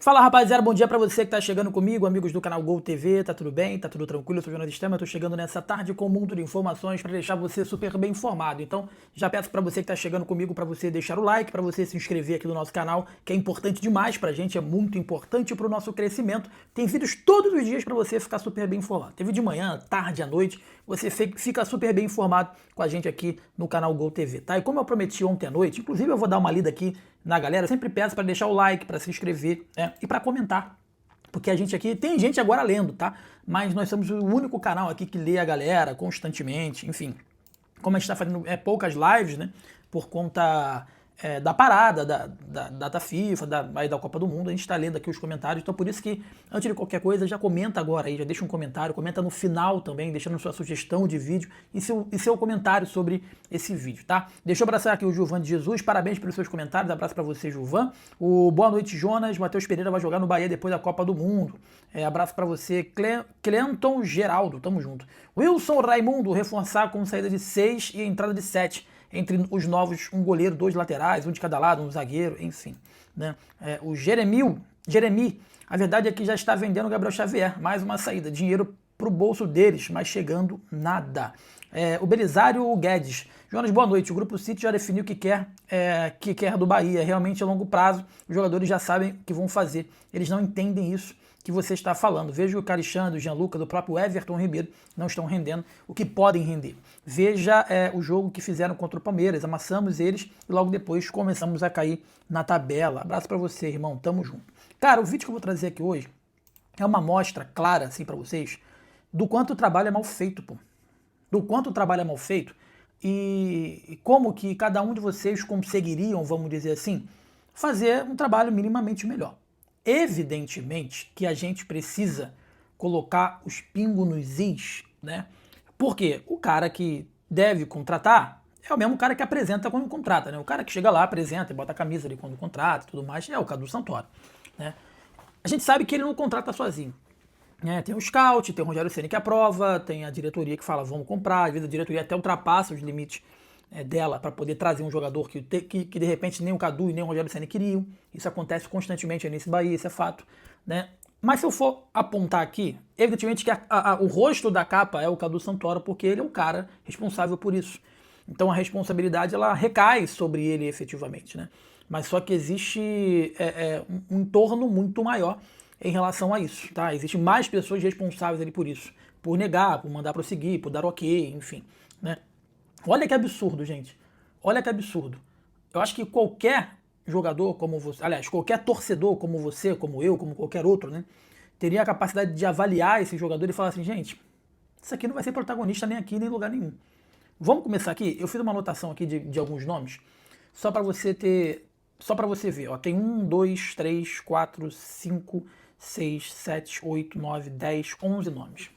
Fala rapaziada, bom dia pra você que tá chegando comigo, amigos do canal Gol TV, tá tudo bem? Tá tudo tranquilo? Eu sou o Jonas Stama, eu tô chegando nessa tarde com um mundo de informações pra deixar você super bem informado. Então, já peço pra você que tá chegando comigo pra você deixar o like, pra você se inscrever aqui no nosso canal, que é importante demais pra gente, é muito importante pro nosso crescimento. Tem vídeos todos os dias pra você ficar super bem informado. Tem vídeo de manhã, tarde, à noite, você fica super bem informado com a gente aqui no canal Gol TV, tá? E como eu prometi ontem à noite, inclusive eu vou dar uma lida aqui na galera, eu sempre peço para deixar o like, para se inscrever, né? E para comentar, porque a gente aqui, tem gente agora lendo, tá? Mas nós somos o único canal aqui que lê a galera constantemente, enfim. Como a gente está fazendo poucas lives, né? Por conta da parada da data FIFA, da Copa do Mundo, a gente está lendo aqui os comentários, então por isso que, antes de qualquer coisa, já comenta agora aí, já deixa um comentário, comenta no final também, deixando sua sugestão de vídeo e seu comentário sobre esse vídeo, tá? Deixa eu abraçar aqui o Gilvan de Jesus, parabéns pelos seus comentários, abraço para você, Gilvan. Boa noite, Jonas, Matheus Pereira vai jogar no Bahia depois da Copa do Mundo. Abraço para você, Clenton Geraldo, tamo junto. Wilson Raimundo, reforçar com saída de 6 e entrada de 7. Entre os novos, um goleiro, 2 laterais, um de cada lado, um zagueiro, enfim. Né? O Jeremi, a verdade é que já está vendendo o Gabriel Xavier, mais uma saída, dinheiro pro bolso deles, mas chegando nada. O Belisário Guedes, Jonas, boa noite, o Grupo City já definiu o que quer do Bahia, realmente a longo prazo, os jogadores já sabem o que vão fazer, eles não entendem isso que você está falando. Veja o Alexandre, o Gianluca, do próprio Everton Ribeiro, não estão rendendo o que podem render. Veja o jogo que fizeram contra o Palmeiras, amassamos eles e logo depois começamos a cair na tabela. Abraço para você, irmão, tamo junto. Cara, o vídeo que eu vou trazer aqui hoje é uma amostra clara, assim, para vocês, do quanto o trabalho é mal feito, pô. Do quanto o trabalho é mal feito e como que cada um de vocês conseguiriam, vamos dizer assim, fazer um trabalho minimamente melhor. Evidentemente que a gente precisa colocar os pingos nos is, né? Porque o cara que deve contratar é o mesmo cara que apresenta quando contrata, né? O cara que chega lá, apresenta e bota a camisa ali quando contrata e tudo mais, é o Cadu Santoro, né? A gente sabe que ele não contrata sozinho. Tem o scout, tem o Rogério Ceni que aprova, tem a diretoria que fala vamos comprar, às vezes a diretoria até ultrapassa os limites dela para poder trazer um jogador que de repente nem o Cadu e nem o Rogério Ceni queriam. Isso acontece constantemente nesse Bahia, isso é fato, né? Mas se eu for apontar aqui, evidentemente que o rosto da capa é o Cadu Santoro, porque ele é o cara responsável por isso. Então a responsabilidade ela recai sobre ele efetivamente, né? Mas só que existe um entorno muito maior em relação a isso, tá? Existem mais pessoas responsáveis ali por isso, por negar, por mandar prosseguir, por dar ok, enfim, né? Olha que absurdo, gente. Olha que absurdo. Eu acho que qualquer jogador como você, aliás, qualquer torcedor como você, como eu, como qualquer outro, né, teria a capacidade de avaliar esse jogador e falar assim, gente, isso aqui não vai ser protagonista nem aqui, nem em lugar nenhum. Vamos começar aqui? Eu fiz uma anotação aqui de alguns nomes, só para você ver. Ó, tem 1, 2, 3, 4, 5, 6, 7, 8, 9, 10, 11 nomes.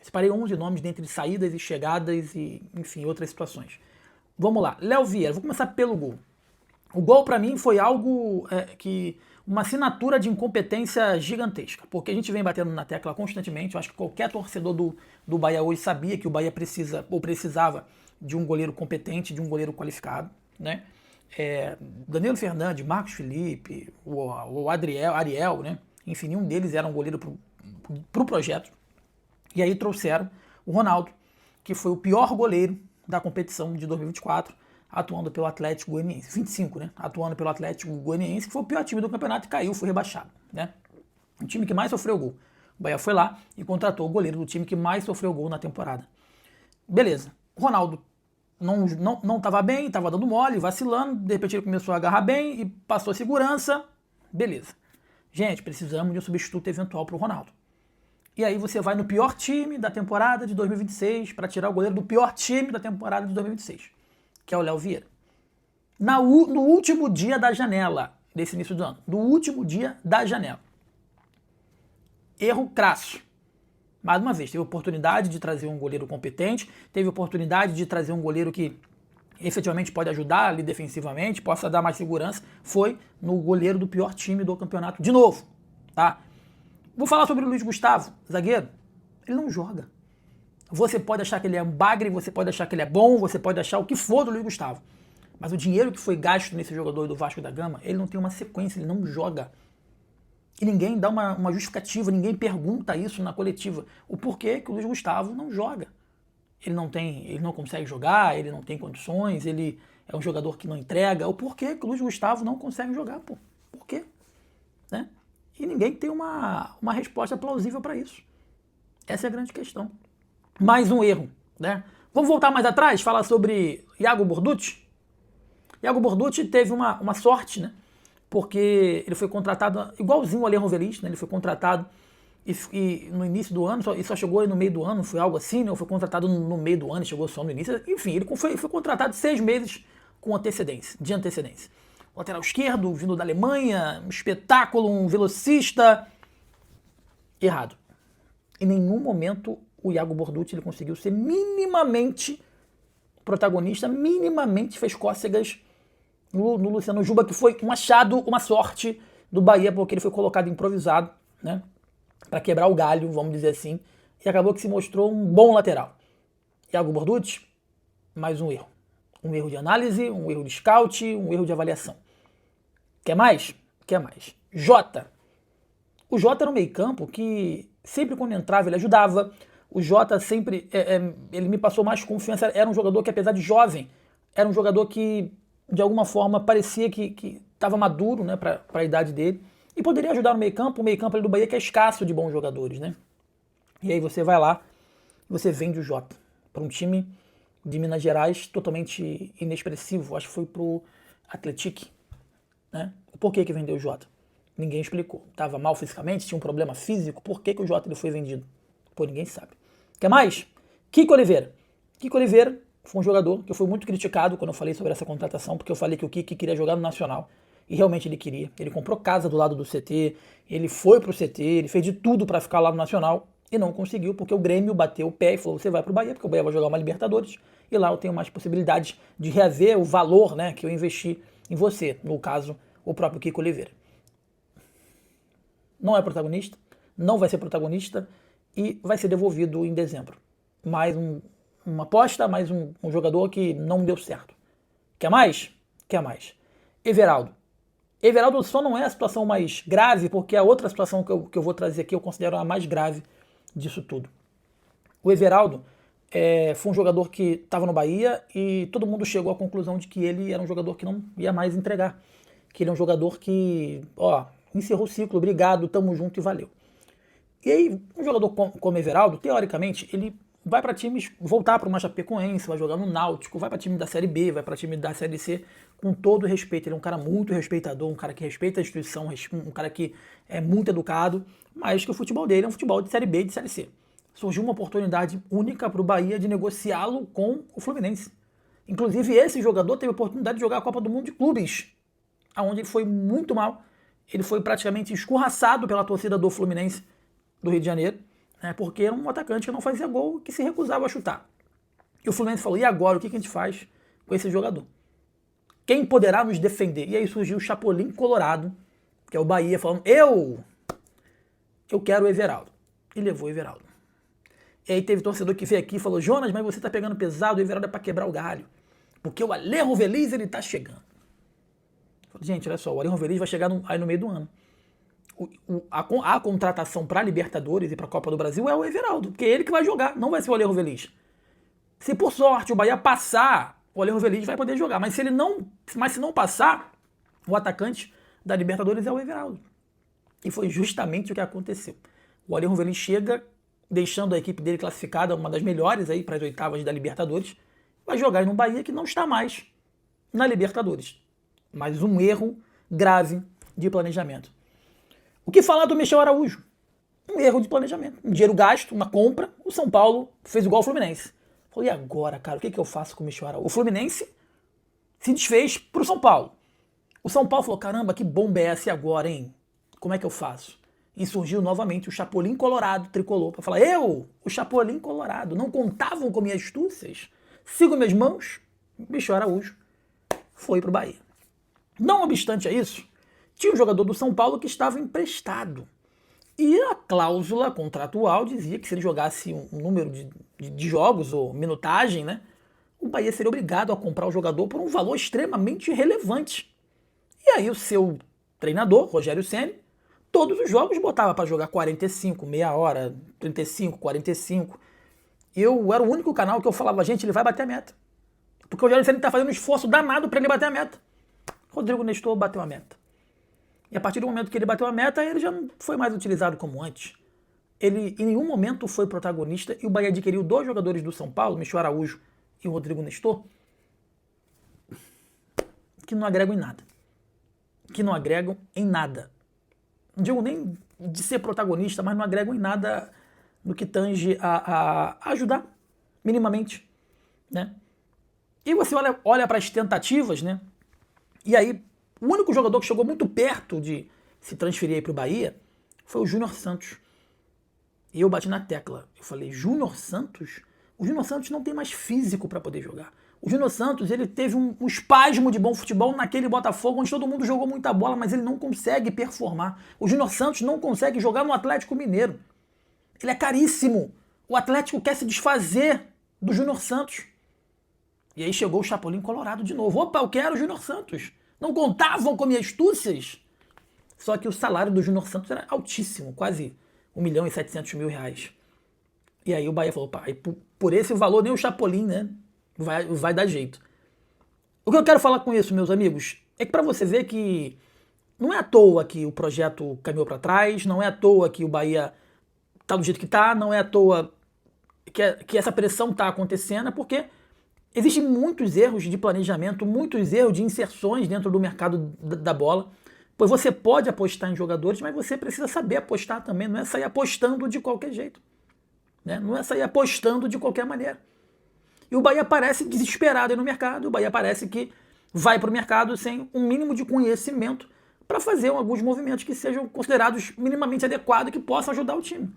Separei 11 nomes dentre saídas e chegadas e, enfim, outras situações. Vamos lá. Léo Vieira, vou começar pelo gol. O gol, para mim, foi algo uma assinatura de incompetência gigantesca, porque a gente vem batendo na tecla constantemente. Eu acho que qualquer torcedor do Bahia hoje sabia que o Bahia precisava de um goleiro competente, de um goleiro qualificado, né? Danilo Fernandes, Marcos Felipe, o Ariel, né? Enfim, nenhum deles era um goleiro pro projeto. E aí trouxeram o Ronaldo, que foi o pior goleiro da competição de 2024, atuando pelo Atlético Goianiense. 25, né? Atuando pelo Atlético Goianiense, que foi o pior time do campeonato e caiu, foi rebaixado, né? O time que mais sofreu gol. O Bahia foi lá e contratou o goleiro do time que mais sofreu gol na temporada. Beleza. O Ronaldo não estava bem, estava dando mole, vacilando, de repente ele começou a agarrar bem e passou a segurança. Beleza. Gente, precisamos de um substituto eventual para o Ronaldo. E aí você vai no pior time da temporada de 2026 para tirar o goleiro do pior time da temporada de 2026, que é o Léo Vieira. No último dia da janela desse início do ano. No último dia da janela. Erro crasso. Mais uma vez, teve oportunidade de trazer um goleiro competente, teve oportunidade de trazer um goleiro que efetivamente pode ajudar ali defensivamente, possa dar mais segurança. Foi no goleiro do pior time do campeonato de novo, tá? Vou falar sobre o Luiz Gustavo, zagueiro. Ele não joga. Você pode achar que ele é um bagre, você pode achar que ele é bom, você pode achar o que for do Luiz Gustavo. Mas o dinheiro que foi gasto nesse jogador do Vasco da Gama, ele não tem uma sequência, ele não joga. E ninguém dá uma justificativa, ninguém pergunta isso na coletiva. O porquê que o Luiz Gustavo não joga. Ele não consegue jogar, ele não tem condições, ele é um jogador que não entrega. O porquê que o Luiz Gustavo não consegue jogar, pô? Por quê? Né? E ninguém tem uma resposta plausível para isso. Essa é a grande questão. Mais um erro, né? Vamos voltar mais atrás, falar sobre Iago Borducci. Iago Borducci teve uma sorte, né? Porque ele foi contratado igualzinho o Ale Rovelist, né? Ele foi contratado e no início do ano, só chegou aí no meio do ano, foi algo assim, né? Ou foi contratado no meio do ano e chegou só no início. Enfim, ele foi contratado 6 meses de antecedência. Lateral esquerdo, vindo da Alemanha, um espetáculo, um velocista. Errado. Em nenhum momento o Iago Borducci ele conseguiu ser minimamente protagonista, minimamente fez cócegas no Luciano Juba, que foi um achado, uma sorte do Bahia, porque ele foi colocado improvisado, né, para quebrar o galho, vamos dizer assim, e acabou que se mostrou um bom lateral. Iago Borducci, mais um erro. Um erro de análise, um erro de scout, um erro de avaliação. Quer mais? Quer mais. Jota. O Jota era um meio-campo que sempre quando entrava ele ajudava. O Jota sempre, ele me passou mais confiança. Era um jogador que, apesar de jovem, era um jogador que, de alguma forma, parecia que estava maduro, né, para a idade dele. E poderia ajudar no meio-campo. O meio-campo ali do Bahia que é escasso de bons jogadores, né? E aí você vai lá, você vende o Jota para um time de Minas Gerais totalmente inexpressivo. Acho que foi pro Atlético, né? Por que vendeu o Jota? Ninguém explicou. Estava mal fisicamente, tinha um problema físico. Por que o Jota ele foi vendido? Pô, ninguém sabe. Quer mais? Kiko Oliveira. Kiko Oliveira foi um jogador que eu fui muito criticado quando eu falei sobre essa contratação, porque eu falei que o Kiko queria jogar no Nacional. E realmente ele queria. Ele comprou casa do lado do CT, ele foi pro CT, ele fez de tudo para ficar lá no Nacional e não conseguiu, porque o Grêmio bateu o pé e falou, você vai pro Bahia, porque o Bahia vai jogar uma Libertadores e lá eu tenho mais possibilidades de reaver o valor, né, que eu investi em você, no caso, o próprio Kiko Oliveira. Não é protagonista, não vai ser protagonista e vai ser devolvido em dezembro. Mais uma aposta, mais um jogador que não deu certo. Quer mais? Quer mais. Everaldo. Everaldo só não é a situação mais grave, porque a outra situação que eu vou trazer aqui eu considero a mais grave disso tudo. O Everaldo foi um jogador que estava no Bahia e todo mundo chegou à conclusão de que ele era um jogador que não ia mais entregar. Que ele é um jogador que, encerrou o ciclo, obrigado, tamo junto e valeu. E aí, um jogador como Everaldo, teoricamente, ele vai para times, voltar para uma Chapecoense, vai jogar no Náutico, vai para time da Série B, vai para time da Série C, com todo respeito. Ele é um cara muito respeitador, um cara que respeita a instituição, um cara que é muito educado, mas que o futebol dele é um futebol de Série B e de Série C. Surgiu uma oportunidade única para o Bahia de negociá-lo com o Fluminense. Inclusive, esse jogador teve a oportunidade de jogar a Copa do Mundo de Clubes, onde ele foi muito mal. Ele foi praticamente escorraçado pela torcida do Fluminense do Rio de Janeiro, né, porque era um atacante que não fazia gol, que se recusava a chutar. E o Fluminense falou, e agora, o que a gente faz com esse jogador? Quem poderá nos defender? E aí surgiu o Chapolin Colorado, que é o Bahia, falando, eu quero o Everaldo. E levou o Everaldo. E aí teve torcedor que veio aqui e falou, Jonas, mas você tá pegando pesado, o Everaldo é pra quebrar o galho. Porque o Ale Rovelist, ele tá chegando. Gente, olha só, o Ale Rovelist vai chegar aí no meio do ano. A contratação para Libertadores e para a Copa do Brasil é o Everaldo, porque é ele que vai jogar, não vai ser o Ale Rovelist. Se por sorte o Bahia passar, o Ale Rovelist vai poder jogar, mas se não passar, o atacante da Libertadores é o Everaldo. E foi justamente o que aconteceu. O Ale Rovelist chega, deixando a equipe dele classificada, uma das melhores aí para as oitavas da Libertadores, vai jogar no Bahia que não está mais na Libertadores. Mas um erro grave de planejamento. O que falar do Michel Araújo? Um erro de planejamento. Um dinheiro gasto, uma compra. O São Paulo fez igual ao Fluminense. Falei, e agora, cara, o que eu faço com o Michel Araújo? O Fluminense se desfez pro São Paulo. O São Paulo falou, caramba, que bomba é essa agora, hein? Como é que eu faço? E surgiu novamente o Chapolin Colorado tricolor para falar, o Chapolin Colorado, não contavam com minhas astúcias? Sigo minhas mãos? Michel Araújo foi pro Bahia. Não obstante a isso, tinha um jogador do São Paulo que estava emprestado. E a cláusula contratual dizia que se ele jogasse um número de jogos ou minutagem, né, o Bahia seria obrigado a comprar o jogador por um valor extremamente relevante. E aí o seu treinador, Rogério Ceni, todos os jogos botava para jogar 45, meia hora, 35, 45. Eu era o único canal que eu falava, gente, ele vai bater a meta. Porque o Rogério Ceni tá fazendo um esforço danado para ele bater a meta. Rodrigo Nestor bateu a meta. E a partir do momento que ele bateu a meta, ele já não foi mais utilizado como antes. Ele em nenhum momento foi protagonista e o Bahia adquiriu 2 jogadores do São Paulo, Michel Araújo e o Rodrigo Nestor, que não agregam em nada. Que não agregam em nada. Não digo nem de ser protagonista, mas não agregam em nada no que tange a ajudar minimamente, né? E você olha para as tentativas, né? E aí, o único jogador que chegou muito perto de se transferir para o Bahia foi o Júnior Santos. E eu bati na tecla. Eu falei, Júnior Santos? O Júnior Santos não tem mais físico para poder jogar. O Júnior Santos, ele teve um espasmo de bom futebol naquele Botafogo, onde todo mundo jogou muita bola, mas ele não consegue performar. O Júnior Santos não consegue jogar no Atlético Mineiro. Ele é caríssimo. O Atlético quer se desfazer do Júnior Santos. E aí chegou o Chapolin Colorado de novo. Opa, eu quero o Júnior Santos. Não contavam com minhas astúcias. Só que o salário do Júnior Santos era altíssimo, quase 1.700.000 reais. E aí o Bahia falou, pá, por esse valor nem o Chapolin, né, vai dar jeito. O que eu quero falar com isso, meus amigos, é que para você ver que não é à toa que o projeto caminhou para trás, não é à toa que o Bahia tá do jeito que tá, não é à toa que essa pressão tá acontecendo, é porque existem muitos erros de planejamento, muitos erros de inserções dentro do mercado da bola, pois você pode apostar em jogadores, mas você precisa saber apostar também, não é sair apostando de qualquer jeito, né? Não é sair apostando de qualquer maneira. E o Bahia parece desesperado aí no mercado, o Bahia parece que vai para o mercado sem um mínimo de conhecimento para fazer alguns movimentos que sejam considerados minimamente adequados e que possam ajudar o time.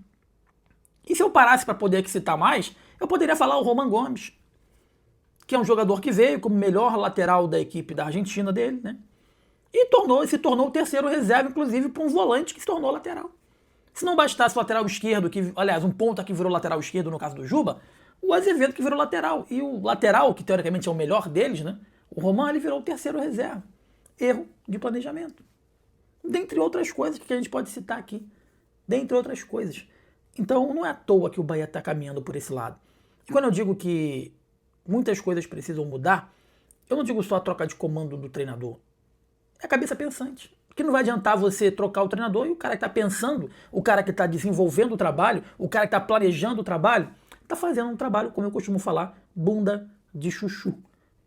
E se eu parasse para poder citar mais, eu poderia falar o Roman Gomes, que é um jogador que veio como melhor lateral da equipe da Argentina dele, né? E se tornou o terceiro reserva, inclusive, para um volante que se tornou lateral. Se não bastasse o lateral esquerdo, aliás, um ponta que virou lateral esquerdo no caso do Juba, o Azevedo que virou lateral. E o lateral, que teoricamente é o melhor deles, né? O Roman, ele virou o terceiro reserva. Erro de planejamento. Dentre outras coisas que a gente pode citar aqui. Dentre outras coisas. Então, não é à toa que o Bahia está caminhando por esse lado. E quando eu digo que muitas coisas precisam mudar, eu não digo só a troca de comando do treinador. É a cabeça pensante. Porque não vai adiantar você trocar o treinador e o cara que está pensando, o cara que está desenvolvendo o trabalho, o cara que está planejando o trabalho, está fazendo um trabalho, como eu costumo falar, bunda de chuchu.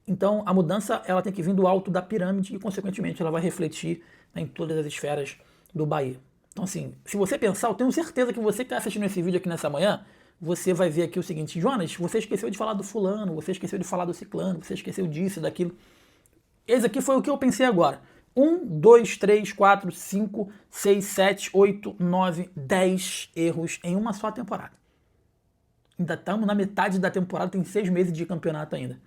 Então a mudança ela tem que vir do alto da pirâmide e, consequentemente, ela vai refletir, né, em todas as esferas do Bahia. Então, assim, se você pensar, eu tenho certeza que você que está assistindo esse vídeo aqui nessa manhã, você vai ver aqui o seguinte, Jonas, você esqueceu de falar do fulano, você esqueceu de falar do ciclano, você esqueceu disso, daquilo. Esse aqui foi o que eu pensei agora. 1, 2, 3, 4, 5, 6, 7, 8, 9, 10 erros em uma só temporada. Ainda estamos na metade da temporada, tem 6 meses de campeonato ainda.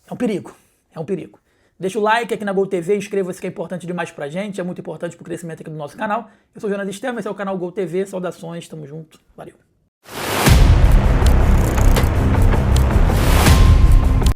É um perigo, é um perigo. Deixa o like aqui na Gol TV, inscreva-se que é importante demais pra gente, é muito importante pro crescimento aqui do nosso canal. Eu sou o Jonas Estevam, esse é o canal Gol TV, saudações, tamo junto, valeu.